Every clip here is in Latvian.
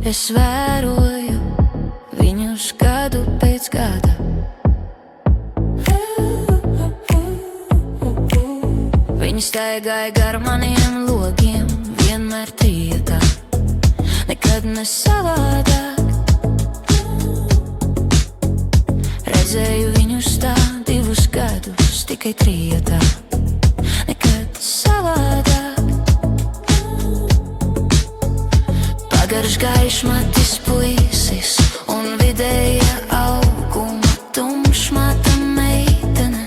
Es vēroju viņus gadu pēc gada. Viņi staigāja gar maniem logiem, vienmēr trietā, nekad ne savādāk. Redzēju viņus tā 2 gadus, tikai trietā, nekad savādāk. Pagarš gaišmatis puisis un vidēja auguma tumšmata meitene.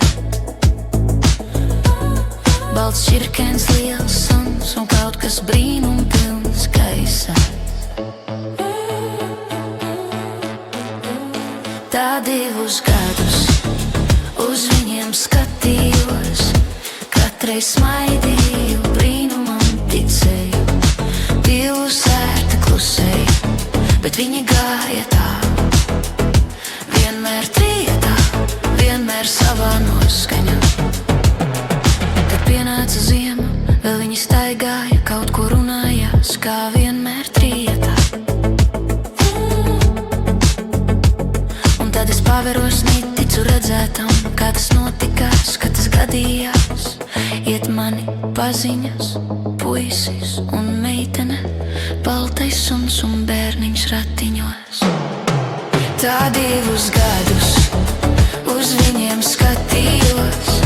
Balts čirkens, liels suns un kaut kas brīnumpilns gaisā. Tā 2 gadus uz viņiem skatījos, katrai smaidīju, brīnumam ticēju. Pilsēta klusēja, bet viņi gāja tā, vienmēr trietā, vienmēr savā noskaņā. Kad pienāca ziema, vēl viņi staigāja, kaut ko runājās, kā vienmēr trietā. Un tad es paveros, neticu redzētam, kā tas notikās, kad tas gadījās. Iet mani paziņas, puisis un meitene, baltais suns un bērniņš ratiņos. Tā 2 gadus uz viņiem skatījos,